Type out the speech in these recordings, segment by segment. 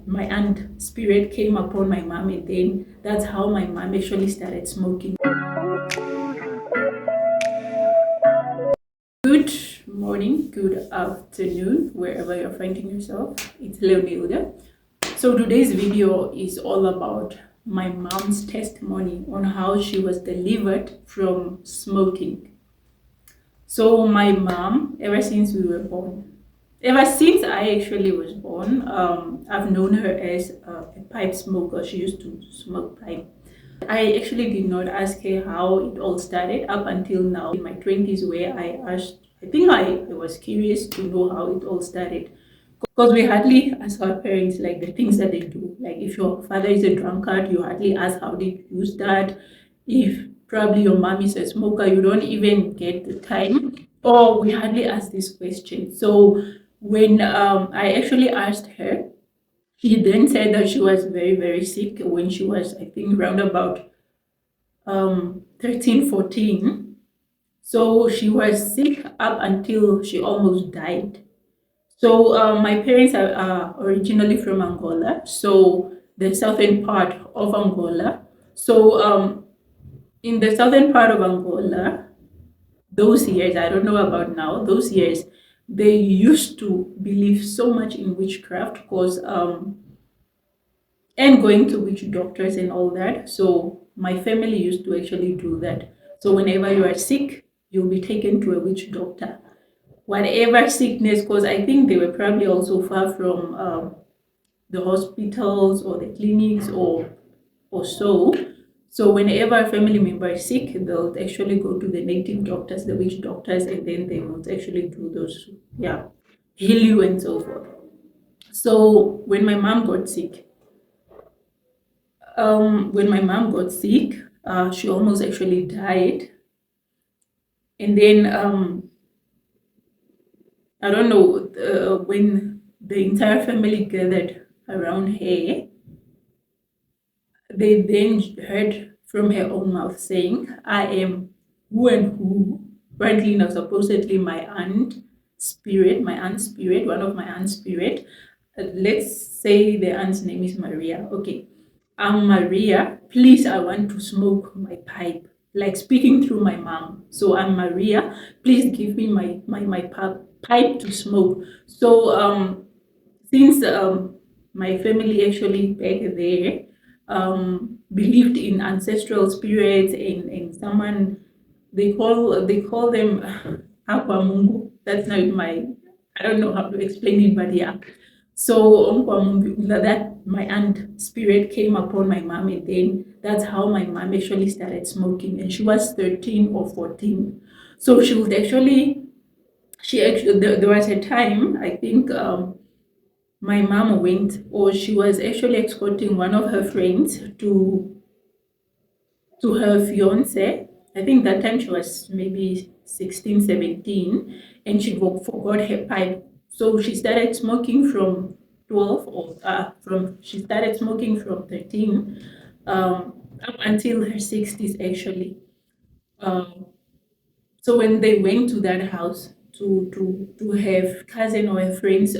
my aunt spirit came upon my mom, and then that's how my mom actually started smoking. Good morning, good afternoon, wherever you're finding yourself. It's Leonilda. So today's video is all about my mom's testimony on how she was delivered from smoking. So my mom, ever since we were born, ever since I actually was born, I've known her as a pipe smoker. She used to smoke pipe. I actually did not ask her how it all started up until now in my 20s, where I think I was curious to know how it all started. Because we hardly ask our parents like the things that they do. Like if your father is a drunkard, you hardly ask how did you start. If probably your mom is a smoker, you don't even get the time. Or we hardly ask this question. So when I actually asked her, she then said that she was very, very sick when she was, I think, around about 13, 14. So she was sick up until she almost died. So my parents are originally from Angola, so the southern part of Angola. So in the southern part of Angola, those years, I don't know about now, those years, they used to believe so much in witchcraft because and going to witch doctors and all that. So my family used to actually do that. So whenever you are sick, you'll be taken to a witch doctor. Whatever sickness, because I think they were probably also far from the hospitals or the clinics or so. So whenever a family member is sick, they'll actually go to the native doctors, the witch doctors, and then they will actually do those, heal you and so forth. So when my mom got sick, she almost actually died. And then I don't know, when the entire family gathered around her, they then heard from her own mouth saying, I am who and who. Apparently, now supposedly my aunt's spirit, one of my aunt's spirit. Let's say the aunt's name is Maria. Okay. I'm Maria. Please, I want to smoke my pipe. Like speaking through my mom. So I'm Maria. Please give me my pipe to smoke. So since my family actually back there believed in ancestral spirits and someone they call them Aquamungu. That's not my, I don't know how to explain it, but yeah. So Nkwamungu, that my aunt spirit came upon my mom, and then that's how my mom actually started smoking, and she was 13 or 14. So there was a time I think my mom went, or she was actually escorting one of her friends to her fiance. I think that time she was maybe 16, 17, and she forgot her pipe. So she started smoking from 12, or she started smoking from 13 up until her 60s actually. Um, so when they went to that house to have cousin or her friend's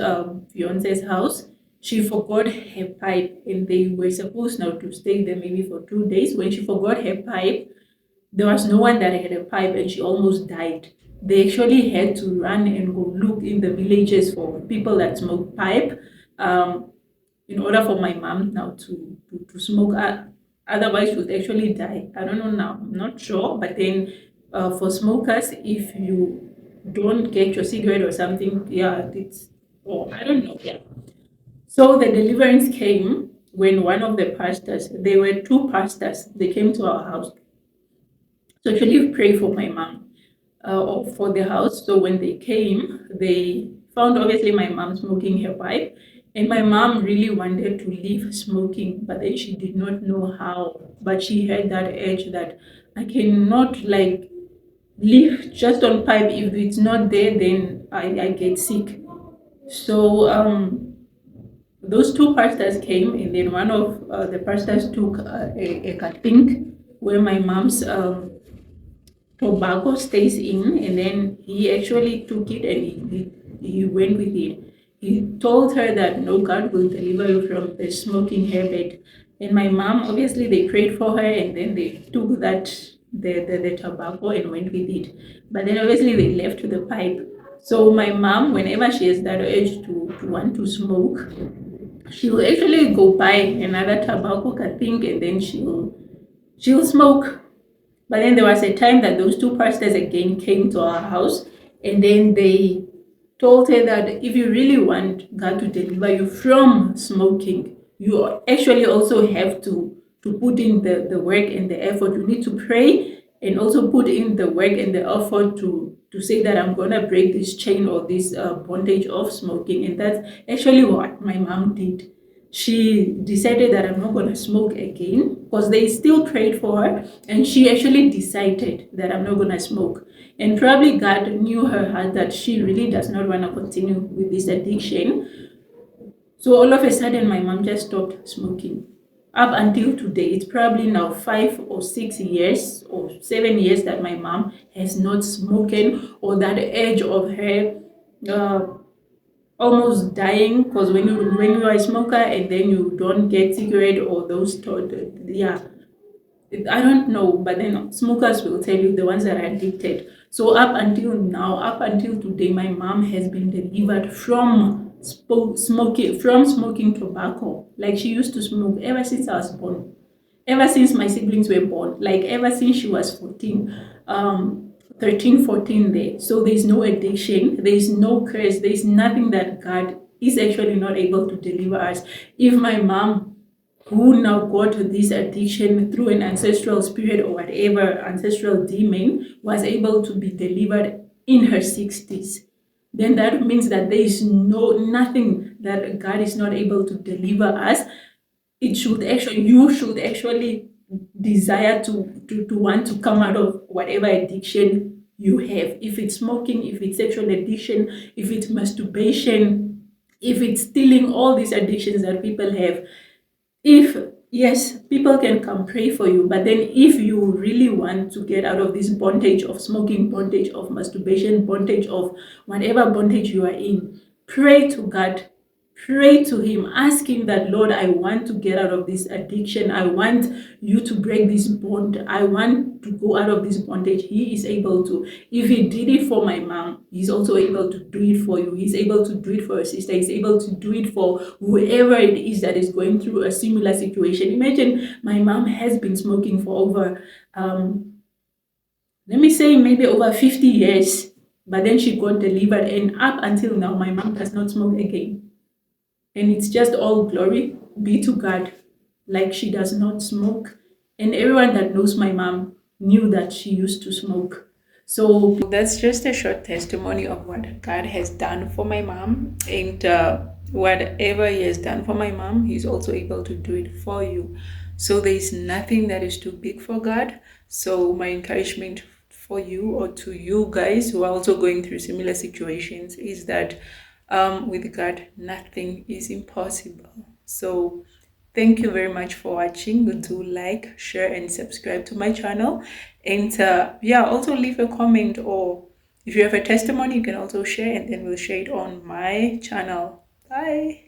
fiance's house, she forgot her pipe, and they were supposed now to stay there maybe for 2 days. When she forgot her pipe, there was no one that had a pipe, and she almost died. They actually had to run and go look in the villages for people that smoke pipe, um, in order for my mom now to smoke. Otherwise, she would actually die. I don't know now. I'm not sure. But then for smokers, if you don't get your cigarette or something, yeah, it's, or I don't know. Yeah. So the deliverance came when one of the pastors, there were two pastors, they came to our house to actually pray for my mom or for the house. So when they came, they found obviously my mom smoking her pipe, and my mom really wanted to leave smoking, but then she did not know how. But she had that edge that I cannot like live just on pipe. If it's not there, then I get sick. So those two pastors came, and then one of the pastors took a cutting where my mom's tobacco stays in, and then he actually took it and he went with it. he told her that no, God will deliver you from the smoking habit. And my mom, obviously, they prayed for her and then they took the tobacco and went with it. But then obviously they left the pipe. So my mom, whenever she has that urge to want to smoke, she will actually go buy another tobacco, I think, and then she'll smoke. But then there was a time that those two pastors again came to our house, and then they told her that if you really want God to deliver you from smoking, you actually also have to put in the work and the effort. You need to pray and also put in the work and the effort to say that I'm gonna break this chain or this bondage of smoking. And that's actually what my mom did. She decided that I'm not going to smoke again because they still prayed for her, and she actually decided that I'm not going to smoke. And probably God knew her heart that she really does not want to continue with this addiction. So all of a sudden, my mom just stopped smoking. Up until today, it's probably now 5 or 6 years or 7 years that my mom has not spoken, or that edge of her uh, almost dying, because when you are a smoker and then you don't get cigarette or those yeah, I don't know, but then smokers will tell you, the ones that are addicted. So up until now, up until today, my mom has been delivered from smoking tobacco. Like, she used to smoke ever since I was born, ever since my siblings were born, like ever since she was 14, 13, 14 there. So there's no addiction, there's no curse, there's nothing that God is actually not able to deliver us. If my mom, who now got this addiction through an ancestral spirit or whatever ancestral demon, was able to be delivered in her 60s, then that means that there is nothing that God is not able to deliver us. You should actually desire to want to come out of whatever addiction you have. If it's smoking, if it's sexual addiction, if it's masturbation, if it's stealing, all these addictions that people have. If yes, people can come pray for you, but then if you really want to get out of this bondage of smoking, bondage of masturbation, bondage of whatever bondage you are in, pray to God. Pray to him, ask him that, Lord, I want to get out of this addiction. I want you to break this bond. I want to go out of this bondage. He is able to. If he did it for my mom, he's also able to do it for you. He's able to do it for your sister. He's able to do it for whoever it is that is going through a similar situation. Imagine, my mom has been smoking for over, let me say, maybe over 50 years, but then she got delivered, and up until now, my mom does not smoke again. And it's just all glory be to God. Like, she does not smoke. And everyone that knows my mom knew that she used to smoke. So that's just a short testimony of what God has done for my mom. And whatever he has done for my mom, he's also able to do it for you. So there is nothing that is too big for God. So my encouragement for you, or to you guys who are also going through similar situations, is that with God, nothing is impossible. So thank you very much for watching. Do like, share, and subscribe to my channel. And yeah, also leave a comment, or if you have a testimony, you can also share, and then we'll share it on my channel. Bye.